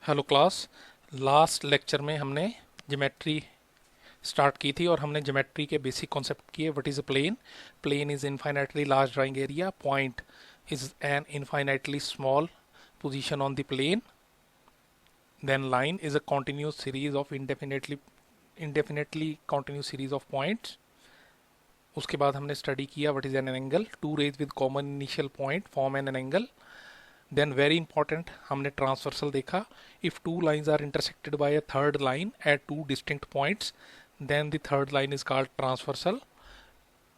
Hello class. Last lecture में हमने geometry start की थी और हमने ज्योमेट्री के बेसिक कॉन्सेप्ट किए। What is a plane? Plane is infinitely large drawing area. Point is an infinitely small position on the plane. Then line is a continuous series of indefinitely continuous series of points. उसके बाद हमने study किया what is an angle. Two rays with common initial point form an angle. Then very important हमने transversal देखा। If two lines are intersected by a third line at two distinct points then the third line is called transversal.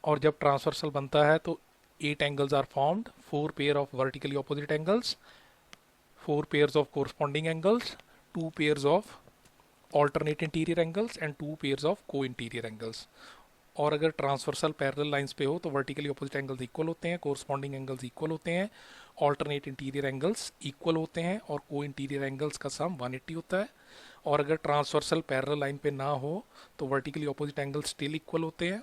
और जब transversal बनता है तो 8 angles are formed, 4 pair of vertically opposite angles, 4 pairs of corresponding angles, 2 pairs of alternate interior angles and 2 pairs of co-interior angles। और अगर transversal parallel lines पे हो तो वर्टिकली अपोजिट एंगल्स इक्वल होते हैं, कोरस्पॉन्डिंग एंगल्स इक्वल होते हैं, alternate interior angles equal होते हैं और को इंटीरियर एंगल्स का सम 180 होता है। और अगर ट्रांसवर्सल पैरेलल लाइन पे ना हो तो vertically opposite angles still equal होते हैं,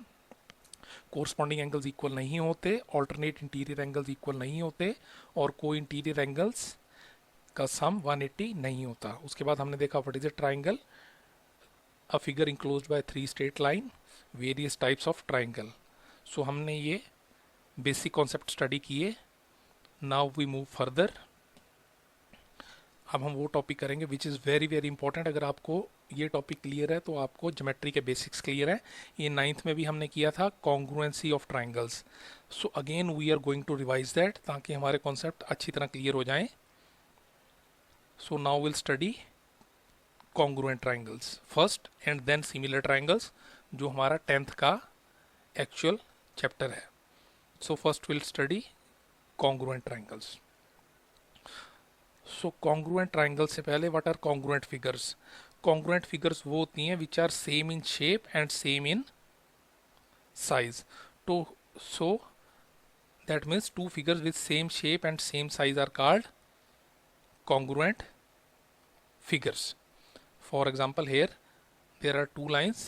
कोरस्पॉन्डिंग एंगल्स इक्वल नहीं होते, ऑल्टरनेट इंटीरियर एंगल्स इक्वल नहीं होते और को इंटीरियर एंगल्स का सम 180 नहीं होता। उसके बाद हमने देखा what is a triangle, a figure enclosed by 3 straight line, various types of triangle. So हमने ये बेसिक कॉन्सेप्ट स्टडी किए। Now we move further. अब हम वो टॉपिक करेंगे which is very very important. अगर आपको ये टॉपिक क्लियर है तो आपको ज्योमेट्री के बेसिक्स क्लियर है। ये 9th में भी हमने किया था, congruency of triangles. So again we are going to revise that ताकि हमारे कॉन्सेप्ट अच्छी तरह क्लियर हो जाएं। So now will study congruent triangles first and then similar triangles, जो हमारा 10th का एक्चुअल चैप्टर है। So first will study congruent triangles. So congruent triangle से पहले what are congruent figures? Congruent figures वो होती हैं which are same in shape and same in size. तो सो that means two figures with same shape and same size are called congruent figures. For example, here there are two lines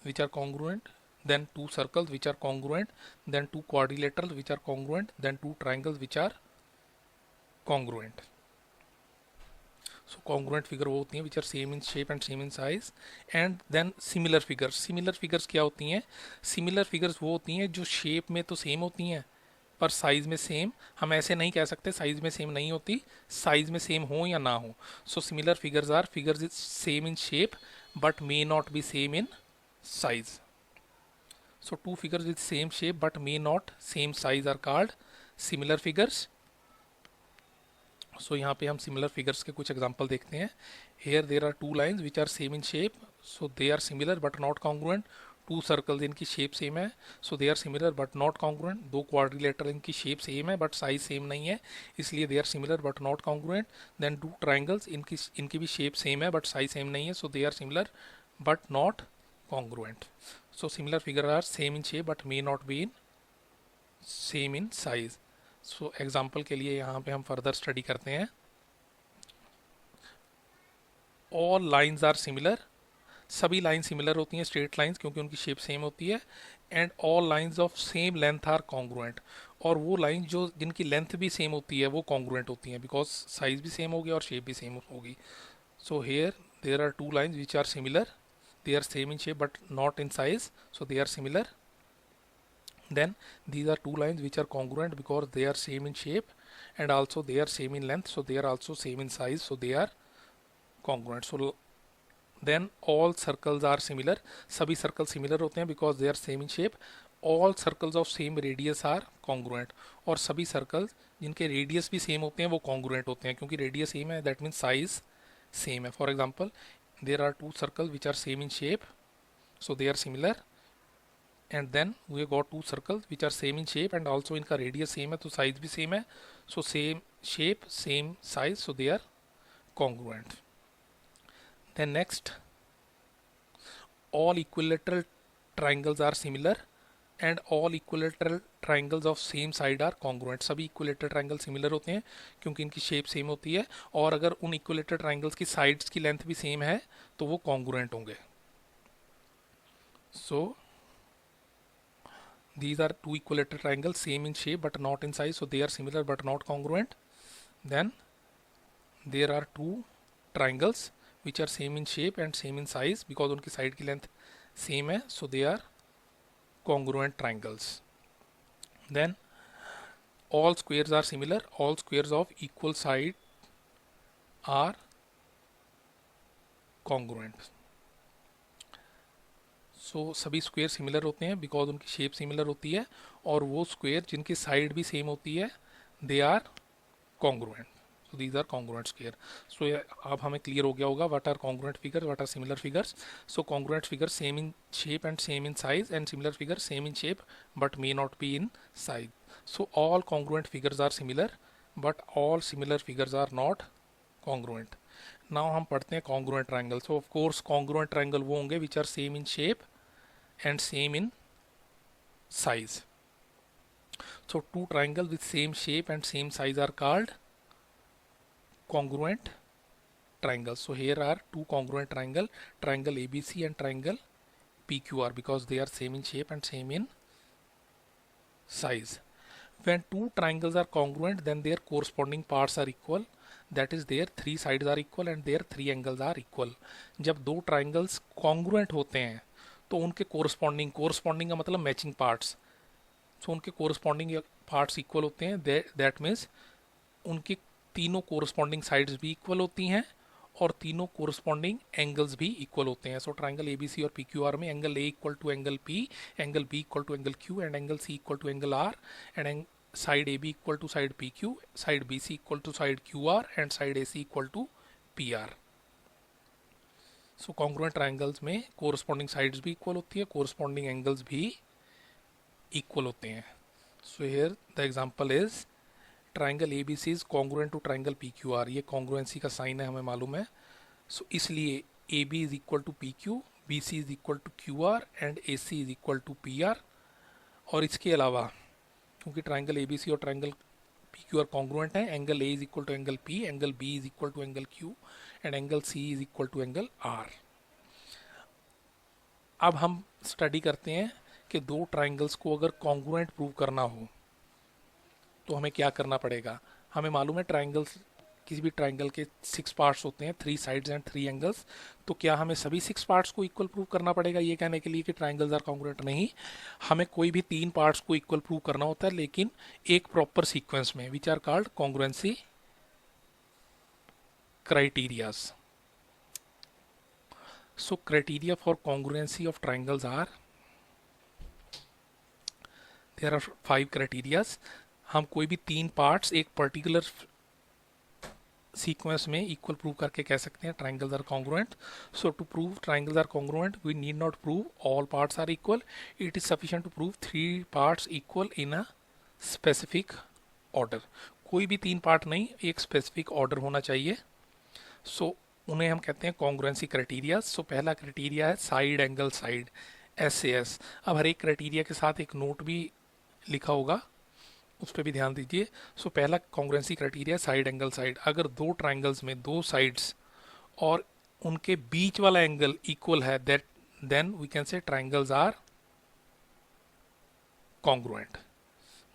which are congruent, then two circles which are congruent, then two quadrilaterals which are congruent, then two triangles which are congruent. So congruent figure वो होती हैं which are same in shape and same in size, and then similar figures. Similar figures क्या होती हैं? Similar figures वो होती हैं जो shape में तो same होती हैं पर साइज में सेम। हम ऐसे नहीं कह सकते साइज में सेम नहीं होती, साइज में सेम हो या ना हो। So similar figures are figures is same in shape but may not be same in size. So two figures with same shape but may not same size are called similar figures. So यहाँ पे हम similar figures के कुछ example देखते हैं। Here there are two lines which are same in shape, so they are similar but not congruent. Two circles इनकी shape same है, सो they are similar but not कॉन्ग्रुएंट। दो क्वाड्रिलेटरल इनकी शेप सेम है बट साइज सेम नहीं है, इसलिए they are similar but not congruent. Then two triangles इनकी भी शेप सेम है बट साइज सेम नहीं है, सो they are similar but not congruent. So similar figure are same in shape but may not be in same in size. So example के लिए यहाँ पे हम फर्दर स्टडी करते हैं। ऑल लाइन्स आर सिमिलर, सभी लाइन सिमिलर होती हैं, स्ट्रेट लाइंस, क्योंकि उनकी शेप सेम होती है। And all lines of same length are congruent, और वो लाइन जो जिनकी लेंथ भी सेम होती है वो कॉन्ग्रुएंट होती हैं बिकॉज साइज भी सेम होगी और शेप भी सेम होगी। So here there are two lines which are similar, they are same in shape but not in size, so they are similar. Then these are two lines which are congruent because they are same in shape and also they are same in length, so they are also same in size, so they are congruent. So then all circles are similar, सभी circles similar होते हैं because they are same in shape. All circles of same radius are congruent, और सभी circles जिनके radius भी same होते हैं वो congruent होते हैं, क्योंकि radius same है that means size same है। For example, there are two circles which are same in shape, so they are similar, and then we got two circles which are same in shape and also इनका radius same है तो size भी same है, so same shape same size, so they are congruent. Then next, all equilateral triangles are similar and all equilateral triangles of same side are congruent. सभी equilateral triangles similar होते हैं क्योंकि इनकी shape same होती है, और अगर उन equilateral triangles की sides की length भी same है तो वो congruent होंगे। So these are two equilateral triangles same in shape but not in size, so they are similar but not congruent. Then there are two triangles which are same in shape and same in size because उनकी side की length same है, सो दे are congruent triangles. Then all squares are similar, all squares of equal side are congruent. So सभी square similar होते हैं because उनकी shape similar होती है, और वो स्क्वेयर जिनकी साइड भी सेम होती है they are congruent. So these are congruent square. So अब हमें क्लियर हो गया होगा what are congruent figures, what are similar figures. So congruent figures same in shape and same in size, and similar figures same in shape but may not be in size. So all congruent figures are similar but all similar figures are not congruent. Now हम पढ़ते हैं congruent triangle. So of course congruent triangle वो होंगे which are same in shape and same in size. So two triangles with same shape and same size are called congruent triangles. So here are two congruent triangle ABC and triangle PQR, because they are same in shape and same in size. When two triangles are congruent, then their corresponding parts are equal, that is their three sides are equal and their three angles are equal. जब दो triangles congruent होते हैं तो उनके corresponding का मतलब matching parts, सो उनके corresponding parts equal होते हैं, दैट मीन्स उनकी तीनों कोरस्पॉन्डिंग साइड्स भी इक्वल होती हैं और तीनों कोरस्पॉन्डिंग एंगल्स भी इक्वल होते हैं. सो ट्राइंगल एबीसी और पीक्यूआर में angle A equal to angle P, angle B equal to angle Q and angle C equal to angle R, and side A B equal to side P Q, side B C equal to side Q R and side A C equal to P R. So congruent triangles में corresponding sides भी equal होती है, corresponding angles भी equal होते हैं. सो here the example is triangle A B C is congruent to triangle P Q R. ये congruency का sign है, हमें मालूम है. सो इसलिए A B is equal to P Q, B C is equal to Q R and A C is equal to P R. और इसके अलावा क्योंकि ट्राइंगल ए बी सी और triangle P Q R congruent है, angle A is equal to angle P, angle B is equal to angle Q and angle C is equal to angle R. अब हम study करते हैं कि दो triangles को अगर कॉन्ग्रुएंट प्रूव करना हो तो हमें क्या करना पड़ेगा. हमें मालूम है ट्राइंगल्स, किसी भी ट्राइंगल के 6 पार्ट्स होते हैं, 3 साइड्स एंड 3 एंगल्स. तो क्या हमें सभी 6 पार्ट्स को इक्वल प्रूव करना पड़ेगा ये कहने के लिए कि ट्राइंगल्स आर कॉन्ग्रुएंट? नहीं, हमें कोई भी 3 पार्ट्स को इक्वल प्रूव करना होता है, लेकिन एक प्रॉपर सीक्वेंस में, which are called congruency criterias. So criteria for congruency of triangles are, there are 5 criterias. हम कोई भी 3 पार्ट्स एक पर्टिकुलर सीक्वेंस में इक्वल प्रूव करके कह सकते हैं triangles are congruent. So to prove triangles are congruent we need not prove all parts are equal, it is sufficient to prove 3 parts equal in a specific order. कोई भी 3 part नहीं, एक specific order होना चाहिए. सो उन्हें हम कहते हैं कॉन्ग्रुएंसी क्राइटेरिया. सो पहला क्राइटेरिया है साइड एंगल साइड, SAS. अब हर एक क्राइटेरिया के साथ एक नोट भी लिखा होगा, उस पर भी ध्यान दीजिए. सो पहला congruency criteria side angle side. अगर दो ट्राइंगल्स में 2 साइड्स और उनके बीच वाला एंगल इक्वल है, that then we can say triangles are congruent.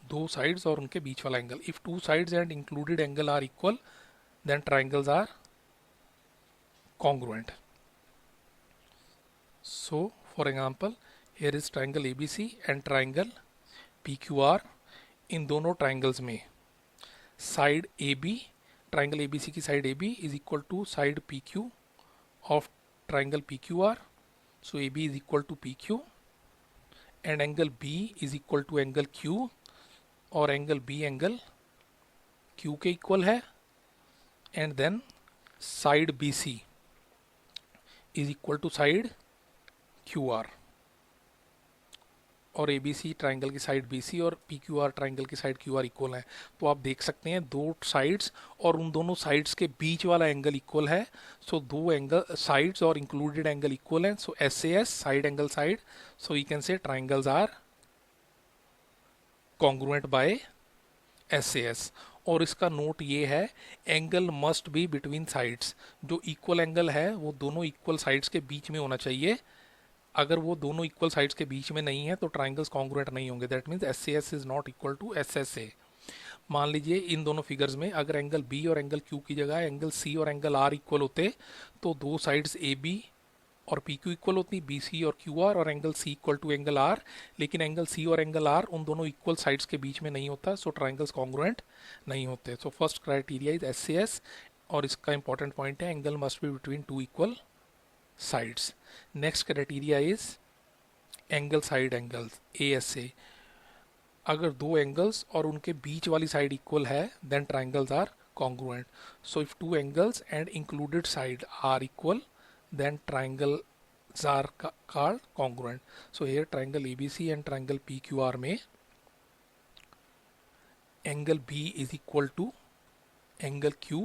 2 sides और उनके बीच वाला angle. If 2 sides and included angle are equal then triangles are congruent. So for example here is triangle ABC and triangle PQR. इन दोनों triangles में side AB, triangle ABC की side AB is equal to side PQ of triangle PQR. सो AB is equal to PQ and angle B is equal to angle Q, और angle B angle Q के equal है. And then side BC is equal to side QR, और ABC triangle की side BC और PQR triangle की side QR equal है. तो आप देख सकते हैं 2 साइड्स और उन दोनों साइड्स के बीच वाला एंगल इक्वल है. सो 2 एंगल साइड्स और इंक्लूडेड एंगल इक्वल है. So SAS side angle side. So you can say triangles are congruent by SAS. और इसका नोट ये है, angle must be between sides. जो इक्वल एंगल है वो दोनों इक्वल साइड्स के बीच में होना चाहिए. अगर वो दोनों इक्वल साइड्स के बीच में नहीं है तो ट्राइंगल्स कॉन्ग्रुएंट नहीं होंगे. That means SAS is not equal to SSA. मान लीजिए इन दोनों फिगर्स में अगर एंगल बी और एंगल क्यू की जगह एंगल सी और एंगल आर इक्वल होते तो दो साइड्स ए बी और पी क्यू इक्वल होती, बी सी और क्यू आर, और angle C equal to angle R. लेकिन एंगल सी और एंगल आर उन दोनों इक्वल साइड्स के बीच में नहीं होता, सो ट्राइंगल्स कॉन्ग्रुएंट नहीं होते। So first criteria is S, और इसका इंपॉर्टेंट पॉइंट है angle must be between two equal sides. Next criteria is angle side angles, A S A. अगर दो एंगल्स और उनके बीच वाली साइड इक्वल है then triangles are congruent. So if two angles and included side are equal then triangles are called congruent. So here triangle ABC and triangle PQR में angle B is equal to angle Q,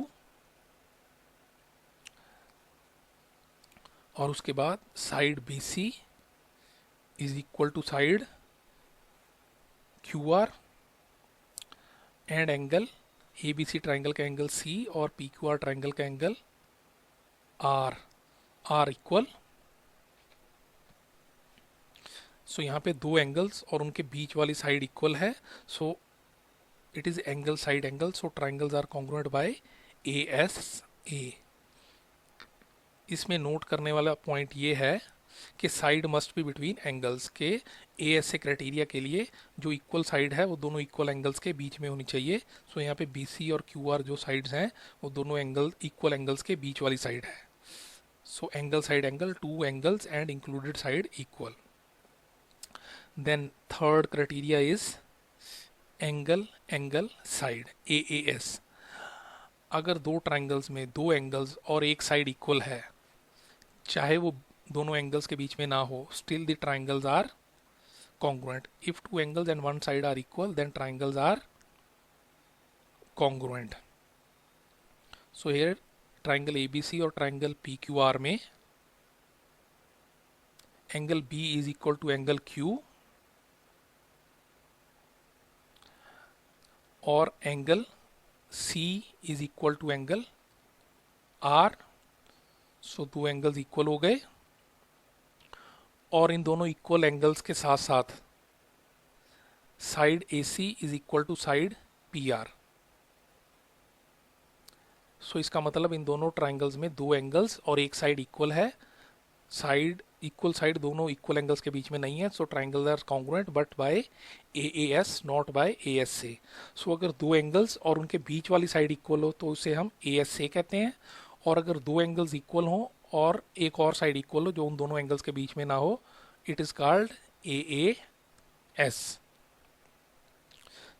और उसके बाद side BC is equal to side QR, and angle ABC triangle का angle C और PQR triangle का angle R are equal. So यहाँ पे दो एंगल्स और उनके बीच वाली साइड इक्वल है, so it is angle side angle, so triangles are congruent by A S A. इसमें नोट करने वाला पॉइंट ये है कि side must be between angles के। ए एस ए क्राइटेरिया के लिए जो इक्वल साइड है वो दोनों इक्वल एंगल्स के बीच में होनी चाहिए। सो यहाँ पे बी सी और क्यू आर जो साइड्स हैं वो दोनों एंगल इक्वल एंगल्स के बीच वाली साइड है। So angle side angle, two angles and included side equal. Then third criteria is angle angle side, AAS। अगर दो ट्राइंगल्स में दो एंगल्स और एक साइड इक्वल है, चाहे वो दोनों एंगल्स के बीच में ना हो, still the triangles are congruent. If two angles and one side are equal then triangles are congruent. So here triangle ABC और ट्राइंगल PQR में angle B is equal to angle Q और angle C is equal to angle R। So दो angles equal हो गए, और इन दोनों equal angles के साथ साथ side AC is equal to side PR। So इसका मतलब इन दोनों ट्राइंगल्स में दो एंगल्स और एक साइड इक्वल है, साइड इक्वल साइड दोनों इक्वल एंगल्स के बीच में नहीं है। So triangles are congruent but by AAS not by ASA। सो अगर दो एंगल्स और उनके बीच वाली साइड इक्वल हो तो उसे हम ASA कहते हैं, और अगर दो एंगल्स इक्वल हो और एक और साइड इक्वल हो जो उन दोनों एंगल्स के बीच में ना हो, इट इज कॉल्ड AAS।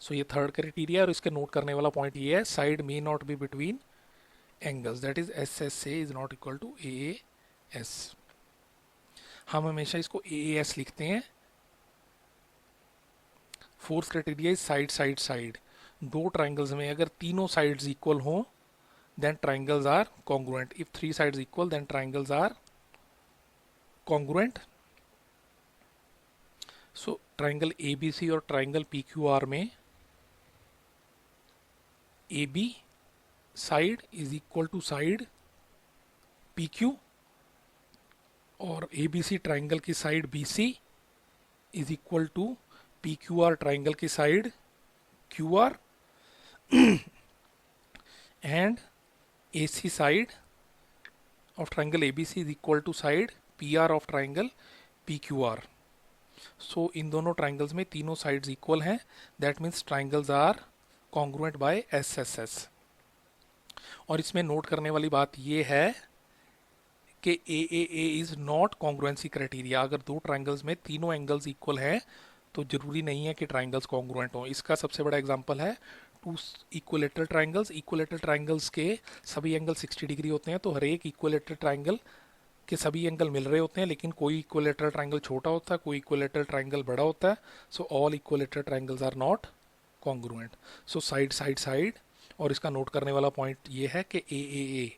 सो ये थर्ड क्राइटेरिया, और इसके नोट करने वाला पॉइंट ये है side may not be between angles, that is SSA is not equal to AAS। हम हमेशा इसको AAS लिखते हैं। Fourth criteria is side side side. दो ट्राइंगल्स में अगर तीनों साइड्स इक्वल हो then triangles are congruent. If three sides equal then triangles are congruent. So triangle ABC और ट्राइंगल PQR में AB side is equal to side PQ, और ABC triangle की side BC is equal to PQR triangle की side QR, and AC side of triangle ABC is equal to side PR of triangle PQR। So इन दोनों triangles में तीनों sides equal हैं, that means triangles are congruent by SSS। और इसमें note करने वाली बात यह है कि AAA is not congruency criteria. अगर दो ट्राइंगल्स में तीनों एंगल्स इक्वल हैं तो जरूरी नहीं है कि ट्राइंगल्स कॉन्ग्रुएंट हो। इसका सबसे बड़ा एग्जांपल है two equilateral triangles. Equilateral triangles के सभी एंगल 60 डिग्री होते हैं, तो हर एक इक्विलेटरल ट्राइंगल के सभी एंगल मिल रहे होते हैं, लेकिन कोई इक्विलेटरल ट्राइंगल छोटा होता है, कोई इक्विलेटरल ट्राइंगल बड़ा होता है। So all equilateral triangles are not congruent. So side side side, और इसका नोट करने वाला पॉइंट ये है कि AAA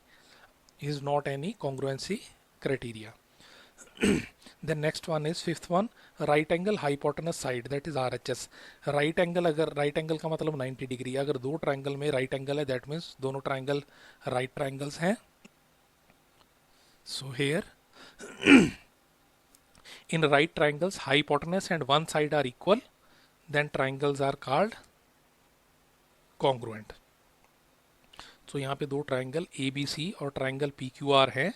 is not any congruency criteria. The next one is fifth one, right angle hypotenuse side, that is RHS। right angle, अगर right angle का मतलब 90 डिग्री, अगर दो ट्राइंगल में right angle है that means दोनों ट्राइंगल right triangles हैं। So here in right triangles hypotenuse and one side are equal, then triangles are called congruent. तो यहाँ पे दो ट्राइंगल ABC और ट्राइंगल PQR है।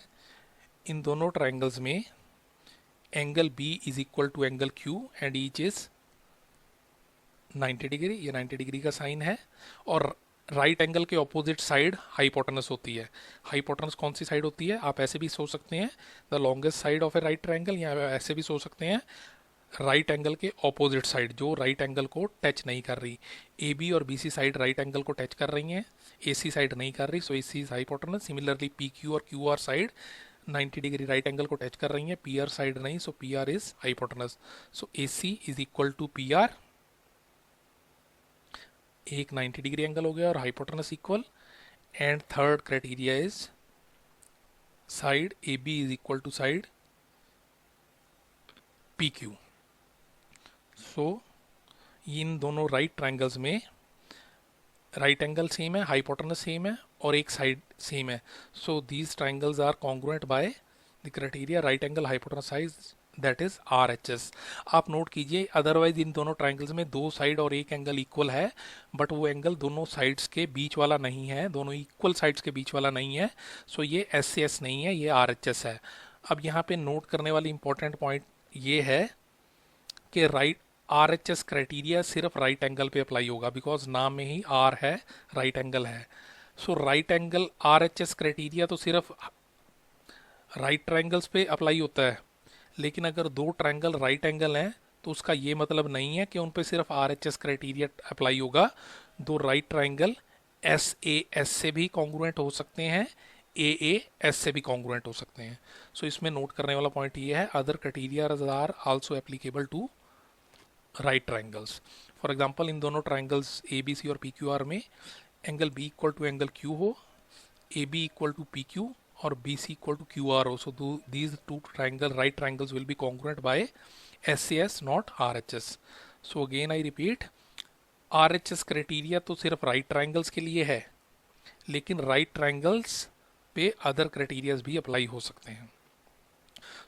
इन दोनों ट्राइंगल्स में angle B is equal to angle Q and each is 90 degree. ये 90 डिग्री का साइन है। और राइट एंगल के ऑपोजिट साइड हाइपोटेनस होती है। हाइपोटेनस कौन सी साइड होती है? आप ऐसे भी सोच सकते हैं, the longest side of A right triangle, या ऐसे भी सोच सकते हैं राइट एंगल के ऑपोजिट साइड, जो राइट एंगल को टच नहीं कर रही। AB और BC साइड राइट एंगल को टच कर रही हैं, AC साइड नहीं कर रही, सो AC is hypotenuse. Similarly PQ और QR side 90 degree right angle को टच कर रही हैं, PR साइड नहीं, सो PR is hypotenuse. So AC is equal to PR। एक 90 डिग्री एंगल हो गया और hypotenuse equal. And third criteria is side AB is equal to side PQ। So इन दोनों राइट ट्राइंगल्स में राइट एंगल सेम है, hypotenuse same है और एक साइड सेम है। So these triangles are congruent by the criteria right angle hypotenuse side, that is RHS। आप note कीजिए, अदरवाइज इन दोनों ट्राइंगल्स में दो साइड और एक एंगल इक्वल है, बट वो एंगल दोनों साइड्स के बीच वाला नहीं है, दोनों इक्वल साइड्स के बीच वाला नहीं है। सो ये SCS नहीं है, ये RHS है। अब यहाँ पे नोट करने वाली इंपॉर्टेंट पॉइंट ये है कि RHS क्राइटेरिया सिर्फ राइट एंगल पे अप्लाई होगा, बिकॉज नाम में ही R है, राइट एंगल है। सो राइट एंगल RHS क्राइटेरिया तो सिर्फ राइट ट्राइंगल्स पे अप्लाई होता है, लेकिन अगर दो ट्राइंगल राइट एंगल हैं तो उसका ये मतलब नहीं है कि उन पे सिर्फ RHS क्राइटेरिया अप्लाई होगा। दो राइट ट्राइंगल SAS से भी कॉन्ग्रुएंट हो सकते हैं, AAS से भी कॉन्ग्रुएंट हो सकते हैं। सो इसमें नोट करने वाला पॉइंट ये है, other criteria are also applicable to right triangles. For example, इन दोनों ट्राइंगल्स ABC और PQR में angle B equal to angle Q हो, AB इक्वल टू PQ और BC इक्वल टू QR हो, so these two triangle right triangles will be congruent by SAS not RHS। So again I repeat, RHS criteria तो सिर्फ right triangles के लिए है, लेकिन right triangles पे other criterias भी अप्लाई हो सकते हैं।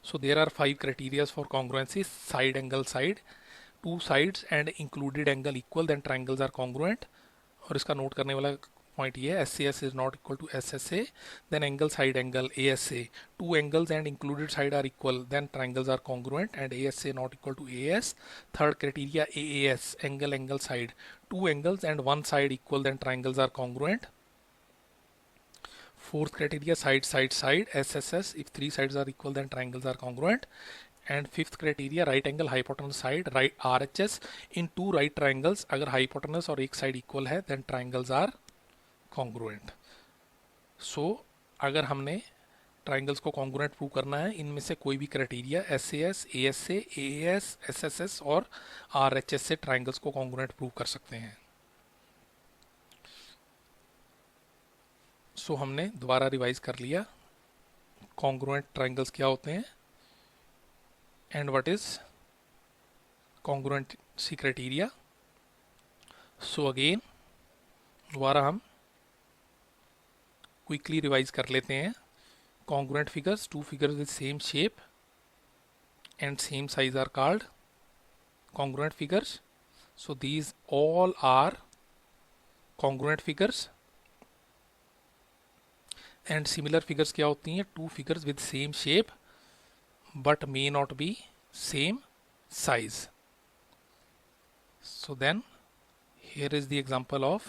So there are 5 criterias for congruency: side angle side, two sides and included angle equal, then triangles are congruent. और इसका नोट करने वाला पॉइंट ये है, SCS is not equal to SSA, then angle side angle ASA, two angles and included side are equal, then triangles are congruent, and ASA not equal to AS। Third criteria AAS, angle angle side, two angles and one side equal, then triangles are congruent. Fourth criteria, side side side, SSS, if three sides are equal then triangles are congruent. And fifth criteria, right angle hypotenuse side, right RHS, in two right triangles अगर hypotenuse और एक side equal है then triangles are congruent. So अगर हमने triangles को congruent prove करना है, इनमें से कोई भी criteria SAS, ASA, AAS, SSS और RHS से ट्राइंगल्स को कॉन्ग्रुएंट प्रूव कर सकते हैं। सो हमने दोबारा रिवाइज कर लिया कॉन्ग्रुएंट ट्राइंगल्स क्या होते हैं and what is congruency criteria. So again दोबारा हम क्विकली रिवाइज कर लेते हैं। Congruent figures, two figures with same shape and same size are called congruent figures. So these all are congruent figures. And similar figures क्या होती हैं? Two figures with same shape but may not be same size. So then here is the example of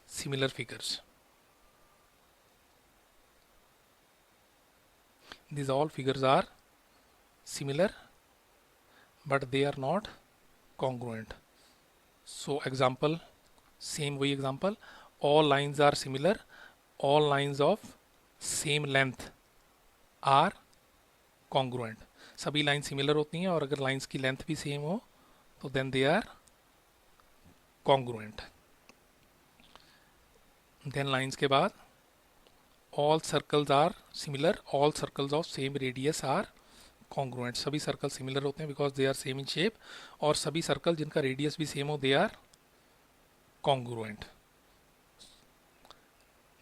similar figures. These all figures are similar but they are not congruent. So example, same way example, all lines are similar, all lines of same length are congruent. सभी line similar होती हैं और अगर lines की length भी same हो तो then they are congruent. Then lines के बाद all circles are similar, all circles of same radius are congruent. सभी सर्कल सिमिलर होते हैं because they are same in shape, और सभी सर्कल जिनका रेडियस भी सेम हो they are congruent.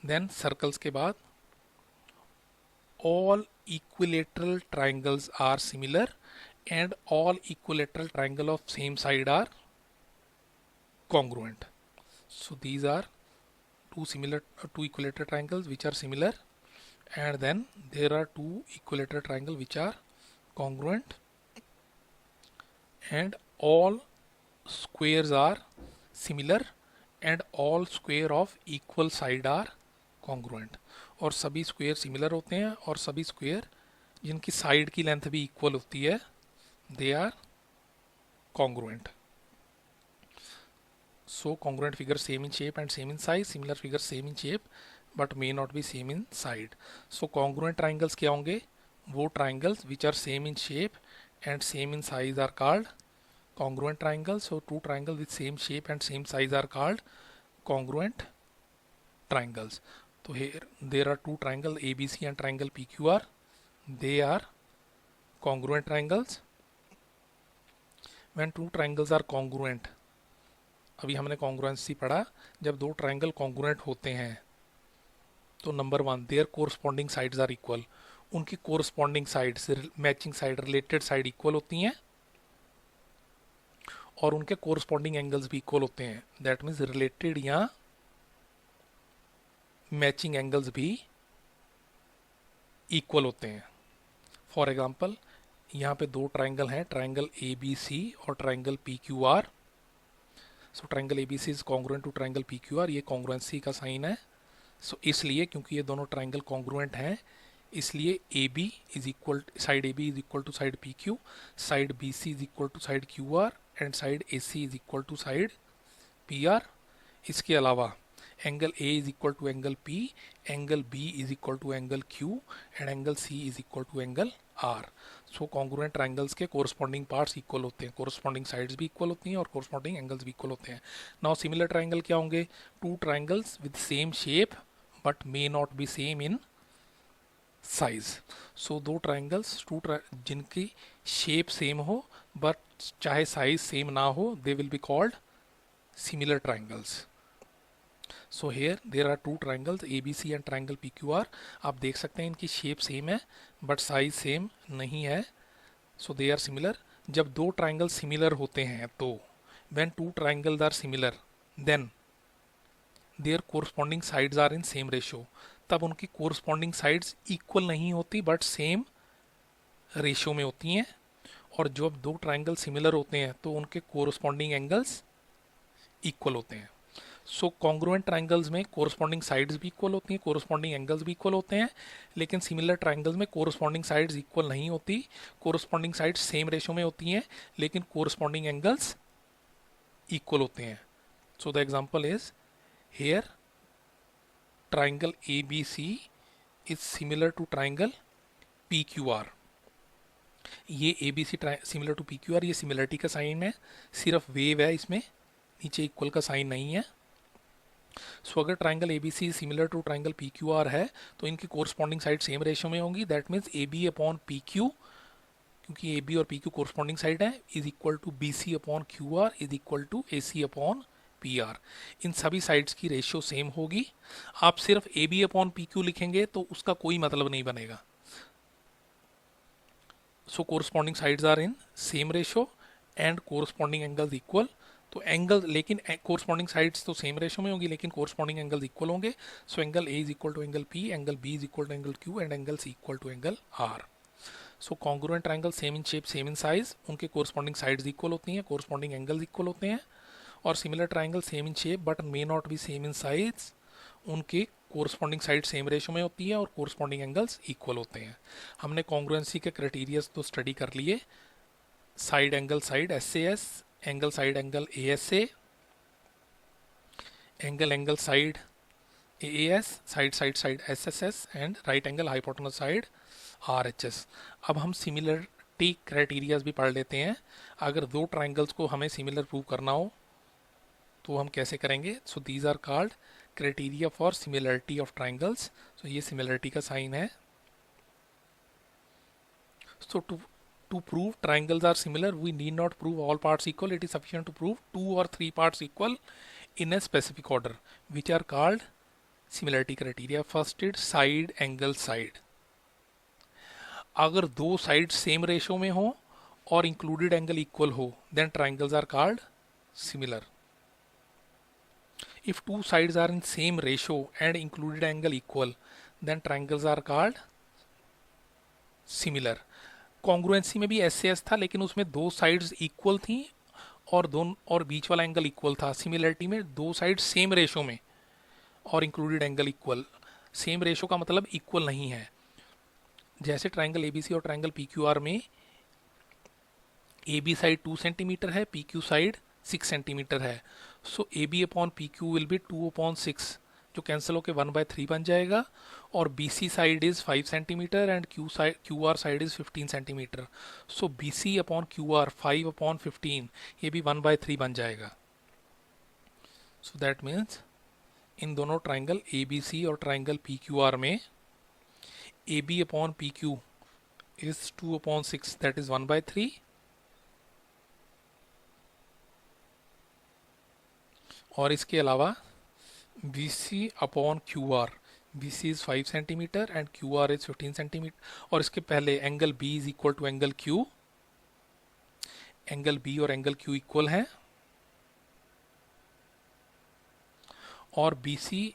Then circles के बाद all equilateral triangles are similar and all equilateral triangle of same side are congruent. So these are two equilateral triangles which are similar, and then there are two equilateral triangles which are congruent, and all squares are similar and all square of equal side are congruent. और सभी square similar होते हैं और सभी square जिनकी side की length भी equal होती है, they are congruent. So congruent figure same in shape and same in size, similar figure same in shape but may not be same in side. So congruent triangles क्या होंगे? वो triangles which are same in shape and same in size are called congruent triangles. So two triangles with same shape and same size are called congruent triangles. So here there are two triangles ABC and triangle PQR. They are congruent triangles. When two triangles are congruent, अभी हमने congruency पढ़ा, जब दो triangle congruent होते हैं तो number one, there corresponding sides are equal. उनकी corresponding sides, matching side, related side equal होती हैं और उनके कोरस्पॉन्डिंग एंगल्स भी इक्वल होते हैं. दैट मीन्स रिलेटेड या मैचिंग एंगल्स भी इक्वल होते हैं. फॉर एग्जांपल यहाँ पे दो ट्रायंगल हैं, ट्रायंगल ABC और triangle PQR. So triangle ABC is congruent to triangle PQR. ये कॉन्ग्रुएंसी का साइन है. सो इसलिए क्योंकि ये दोनों ट्रायंगल कॉन्ग्रुएंट हैं, इसलिए AB is equal, side AB is equal to side PQ, side BC is equal to side QR and side AC is equal to side PR. इसके अलावा angle A is equal to angle P, angle B is equal to angle Q and angle C is equal to angle R. So congruent triangles के corresponding parts equal होते हैं, corresponding sides भी equal होती हैं और corresponding angles भी equal होते हैं. नाउ सिमिलर ट्रायंगल क्या होंगे? Two triangles with same shape but may not be same in size. So दो ट्रायंगल्स जिनकी शेप सेम हो बट चाहे साइज सेम ना हो, they will be called similar triangles. So here there are two triangles ABC and triangle PQR. आप देख सकते हैं इनकी शेप सेम है बट साइज सेम नहीं है. सो दे आर सिमिलर. जब दो ट्रायंगल सिमिलर होते हैं तो when to triangles are similar then their corresponding sides are in same ratio. तब उनकी कोरस्पॉन्डिंग साइड्स इक्वल नहीं होती बट सेम रेशियो में होती हैं. और जब दो ट्रायंगल सिमिलर होते हैं तो उनके कोरस्पॉन्डिंग एंगल्स इक्वल होते हैं. सो कॉन्ग्रुएंट ट्रायंगल्स में कोरस्पॉन्डिंग साइड्स भी इक्वल होती हैं, कोरस्पॉन्डिंग एंगल्स भी इक्वल होते हैं. लेकिन सिमिलर ट्रायंगल्स में कोरस्पॉन्डिंग साइड्स इक्वल नहीं होती, कोरस्पॉन्डिंग साइड्स सेम रेशियो में होती हैं लेकिन कोरस्पॉन्डिंग एंगल्स इक्वल होते हैं. So the example is here triangle ABC is similar to triangle PQR. ये ABC सिमिलर टू PQR, ये सिमिलरिटी का साइन है, सिर्फ वेव है इसमें, नीचे इक्वल का साइन नहीं है. सो अगर triangle ABC similar to triangle PQR है तो इनकी कोरस्पॉन्डिंग साइड सेम रेशियो में होंगी. That means AB upon PQ, क्योंकि AB और PQ कोरस्पॉन्डिंग साइड है, is equal to BC upon QR is equal to AC upon PR. इन सभी साइड्स की रेशियो सेम होगी. आप सिर्फ AB अपॉन PQ लिखेंगे तो उसका कोई मतलब नहीं बनेगा. So corresponding sides are in same ratio and corresponding angles equal. तो एंगल, लेकिन कोरस्पॉन्डिंग साइड्स तो सेम रेशियो में होंगी लेकिन कोरस्पॉन्डिंग एंगल्स इक्वल होंगे. So angle A is equal to angle P, angle B is equal to angle Q and angle C equal to angle R. So congruent triangle same in shape same in size, उनके corresponding sides equal होती हैं, corresponding angles equal होते हैं. और similar triangle same in shape but may not be same in size, उनके corresponding side same ratio में होती है और कोरस्पॉन्डिंग एंगल्स इक्वल होते हैं. हमने कॉन्ग्रुएंसी के क्राइटेरिया तो स्टडी कर लिए. Side angle side SAS, angle side angle ASA, angle side AAS, side side side SSS and right angle hypotenuse side RHS. अब हम सिमिलरिटी क्राइटेरियाज भी पढ़ लेते हैं. अगर दो ट्रायंगल्स को हमें सिमिलर प्रूव करना हो तो हम कैसे करेंगे? So these are called criteria for similarity of triangles. So ये सिमिलरिटी का साइन है. सो to prove triangles are similar, we need not prove all parts equal. It is sufficient to prove 2 or 3 parts equal in a specific order, which are called similarity criteria. First is side angle side. अगर दो side same ratio में हो और included angle equal हो, then triangles are called similar. If two sides are in same ratio and included angle equal, then triangles are called similar. Congruency में भी S था, लेकिन उसमें दो साइड्स इक्वल थी और दोनों और बीच वाला एंगल इक्वल था. सिमिलरिटी में दो साइड सेम रेशो में और included angle equal. Same ratio का मतलब इक्वल नहीं है. जैसे ट्राइंगल एबीसी और ट्राइंगल पीक्यूआर में ए बी साइड 2 सेंटीमीटर है, पी क्यू साइड 6 सेंटीमीटर है. So A B upon P Q will be 2/6, जो कैंसिल होकर 1/3 बन जाएगा. और B C side is 5 centimetre and Q R side is 15 centimetre. So B C upon Q R 5/15, ये भी 1/3 बन जाएगा. सो दैट मीन्स इन दोनों ट्राइंगल ए बी सी और ट्राइंगल पी क्यू आर में A B upon P Q is 2/6, that is 1/3. और इसके अलावा B C upon Q R, B C is 5 centimetre and Q R is 15 centimetre. और इसके पहले angle B is equal to angle Q. Angle B और angle Q equal हैं. और B C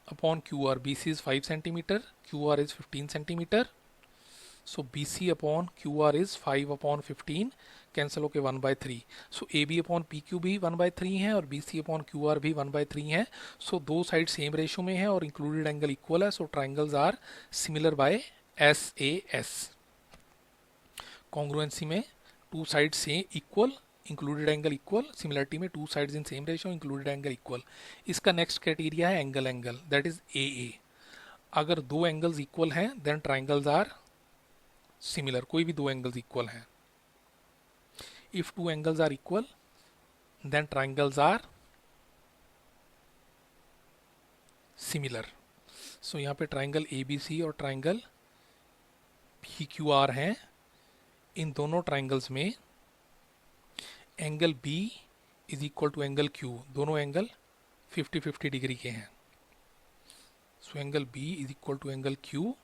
upon Q R, B C is 5 centimetre, Q R is 15 centimetre. So B C upon Q R is 5/15, cancel होके 1/3. So A B upon P Q भी 1/3 है और B C upon Q R भी 1/3 है. सो दो side same ratio में है और इंक्लूडेड एंगल इक्वल है. So triangles are similar by S A S. Congruency में two side same equal, included angle equal. Similarity में two sides in same ratio, included angle equal. इसका next criteria है angle angle, that is A A. अगर दो angles equal हैं then triangles are similar. कोई भी दो एंगल्स इक्वल हैं. If two angles are equal, then triangles are similar. So यहाँ पे ट्राइंगल ABC और ट्राइंगल PQR हैं. इन दोनों ट्राइंगल्स में angle B is equal to angle Q. दोनों एंगल 50-50 डिग्री के हैं. So angle B is equal to angle Q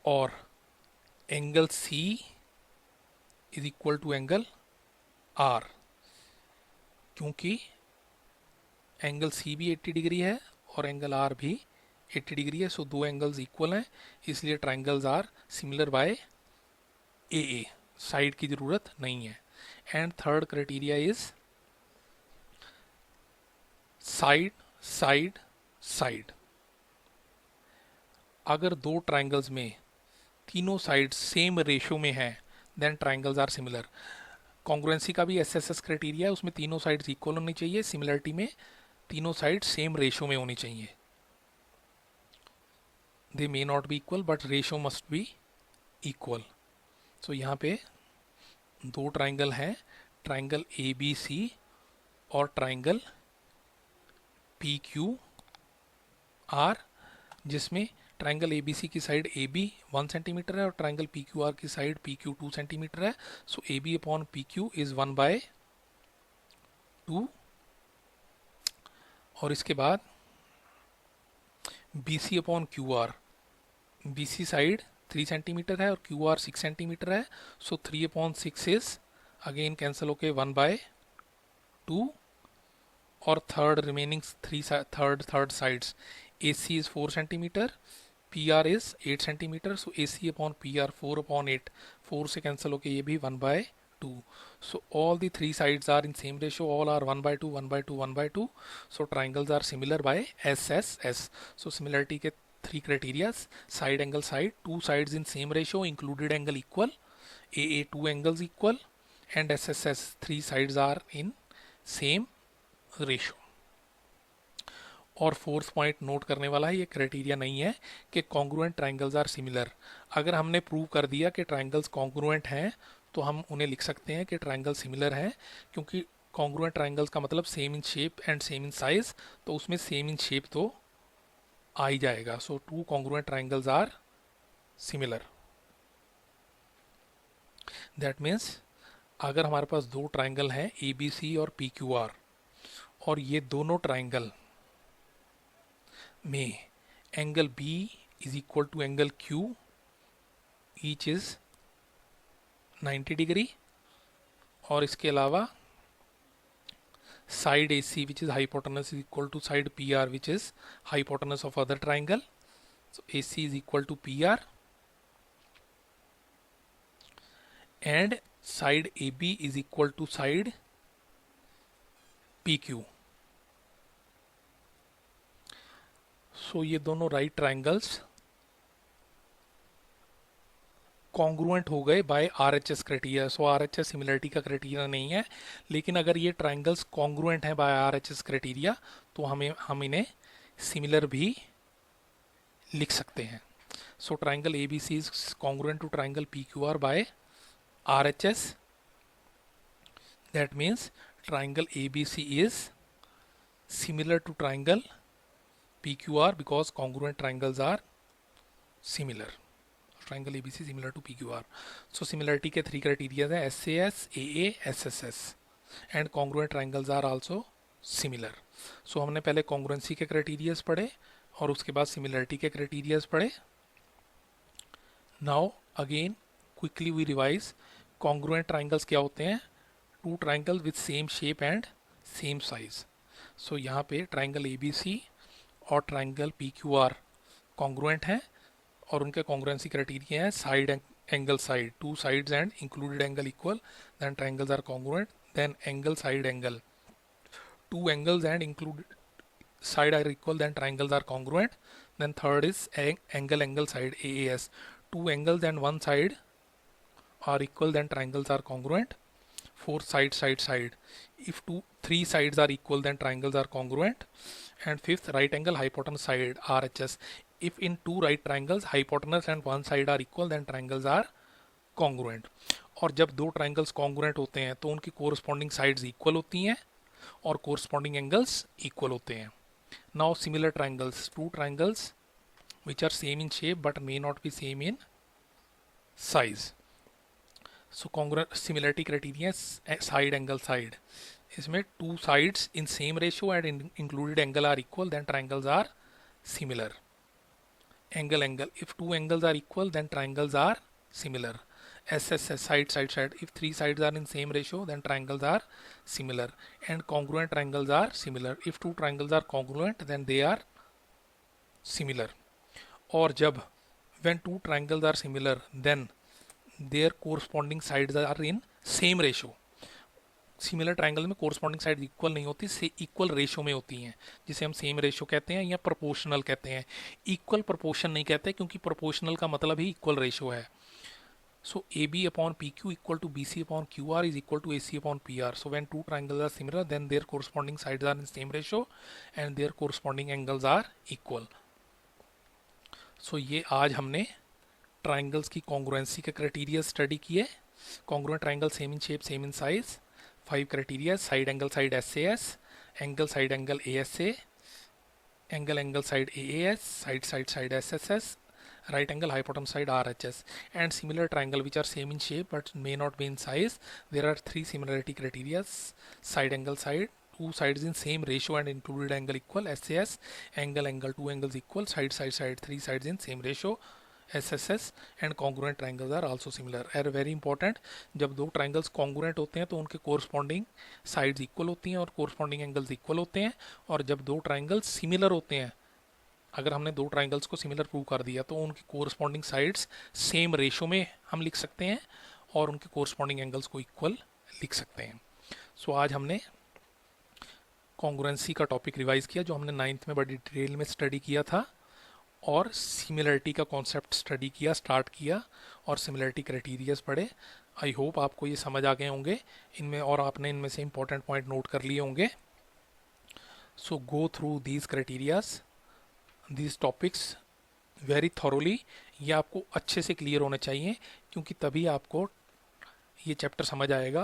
और angle C is equal to angle R. क्योंकि एंगल सी भी 80 डिग्री है और एंगल आर भी 80 डिग्री है. सो दो एंगल्स इक्वल हैं, इसलिए triangles are similar by A A. Side की ज़रूरत नहीं है. And third criteria is side side side. अगर दो ट्राइंगल्स में तीनों साइड सेम रेशो में हैं then triangles are similar. Congruency का भी एसएसएस क्राइटेरिया है, उसमें तीनों साइड्स इक्वल होनी चाहिए. सिमिलरिटी में तीनों साइड सेम रेशो में होनी चाहिए. They may not be equal but ratio must be equal. So यहाँ पे दो ट्राइंगल हैं, ट्राइंगल ए बी सी और ट्राइंगल पी क्यू आर, जिसमें ट्राइंगल ए बी सी की साइड ए बी 1 सेंटीमीटर है और ट्राइंगल पी क्यू आर की साइड पी क्यू 2 सेंटीमीटर है. So A B upon P Q is 1/2. और इसके बाद B C upon Q R, B C side 3 centimetre है और क्यू आर 6 सेंटीमीटर है. सो 3/6 इज अगेन कैंसिल होके 1/2. और third remaining third sides A C is 4 centimetre, P R is 8 centimetre. So A C upon P R 4/8, 4 से cancel होके ये भी 1/2. So all the three sides are in same ratio, all are 1/2 1/2 1/2. So triangles are similar by S S S. So similarity के three criterias: side angle side, two sides in same ratio, included angle equal, A A two angles equal, and S S S three sides are in same ratio. और fourth point note करने वाला है, ये criteria नहीं है कि congruent triangles are similar. अगर हमने प्रूव कर दिया कि ट्राइंगल्स कॉन्ग्रुएंट हैं तो हम उन्हें लिख सकते हैं कि ट्राइंगल सिमिलर हैं, क्योंकि कॉन्ग्रुएंट ट्राइंगल्स का मतलब same in shape and same in size, तो उसमें सेम इन शेप तो आ ही जाएगा. So two congruent triangles are similar. That means अगर हमारे पास दो ट्राइंगल हैं ए बी सी और पी क्यू आर, और ये दोनों ट्राइंगल में angle B is equal to angle Q, each is 90 degree, और इसके अलावा side AC which is hypotenuse is equal to side PR which is hypotenuse of other triangle. So AC is equal to PR and side AB is equal to side PQ. So ये दोनों right triangles congruent हो गए by RHS criteria. So RHS similarity का criteria नहीं है, लेकिन अगर ये ट्राइंगल्स कॉन्ग्रुएंट हैं बाय RHS क्राइटेरिया तो हम इन्हें सिमिलर भी लिख सकते हैं. So triangle ABC is congruent to triangle PQR by RHS. That means triangle ABC is similar to triangle PQR because congruent triangles are similar. Triangle ABC similar to PQR. So similarity के 3 criteria हैं SAS, AA, SSS and congruent triangles are also similar. So हमने पहले congruency के criteria पढ़े और उसके बाद similarity के criteria पढ़े. Now again quickly we revise. Congruent triangles क्या होते हैं? Two triangle with same shape and same size. So यहाँ पे ट्राइंगल ABC और ट्राइंगल PQR कॉन्ग्रुएंट हैं और उनके कॉन्ग्रुएंसी क्राइटेरिया है side angle side, two sides and included angle equal, then triangles are congruent, then angle side angle, two angles and included side are equal, then triangles are congruent, then third is angle side AAS, two angles and one side are equal, then triangles are congruent. Fourth side. If three sides are equal, then triangles are congruent. And fifth, right angle hypotenuse side RHS. If in two right triangles hypotenuse and one side are equal, then triangles are congruent. और जब दो triangles congruent होते हैं तो उनकी corresponding sides equal होती हैं और corresponding angles equal होते हैं. Now similar triangles, two triangles which are same in shape but may not be same in size. So congruent similarity criteria side angle side. इसमें two sides in same ratio and included angle are equal, then triangles are similar. Angle if two angles are equal then triangles are similar. SSS side if three sides are in same ratio then triangles are similar. And congruent triangles are similar. If two triangles are congruent then they are similar. और जब when two triangles are similar then their corresponding sides are in same ratio. Similar triangle में corresponding side equal नहीं होती, से equal ratio में होती हैं, जिसे हम सेम रेशियो कहते हैं या प्रोपोर्शनल कहते हैं. इक्वल प्रोपोर्शन नहीं कहते क्योंकि प्रोपोर्शनल का मतलब ही इक्वल रेशियो है. So AB upon PQ equal to BC upon QR is equal to AC upon PR. So when two triangles are similar then their corresponding sides are in same ratio and their corresponding angles are equal. So ये आज हमने triangles की congruency के criteria study किए. Congruent triangle same in shape same in size. 5 criteria side side SAS, angle ASA, angle side AAS, side SSS, right angle hypotenuse side RHS. And similar triangle which are same in shape but may not be in size, there are 3 similarity criteria: side angle side, two sides in same ratio and included angle equal SAS, angle two angles equal, side 3 sides in same ratio SSS, and congruent triangles are also similar. are very important. जब दो triangles congruent होते हैं तो उनके corresponding sides equal होती हैं और corresponding angles equal होते हैं. और जब दो triangles similar होते हैं, अगर हमने दो ट्राइंगल्स को सिमिलर प्रूव कर दिया तो उनकी कोरस्पॉन्डिंग साइड्स सेम रेशो में हम लिख सकते हैं और उनके कोरस्पॉन्डिंग एंगल्स को इक्वल लिख सकते हैं. सो आज हमने कॉन्ग्रुएंसी का टॉपिक रिवाइज किया जो हमने 9th में बड़ी डिटेल में स्टडी किया था, और सिमिलरिटी का कॉन्सेप्ट स्टडी किया, स्टार्ट किया, और सिमिलरिटी क्राइटेरियाज पढ़े. आई होप आपको ये समझ आ गए होंगे इनमें और आपने इनमें से इंपॉर्टेंट पॉइंट नोट कर लिए होंगे. So go through these criterias, these topics very thoroughly. ये आपको अच्छे से क्लियर होने चाहिए क्योंकि तभी आपको ये चैप्टर समझ आएगा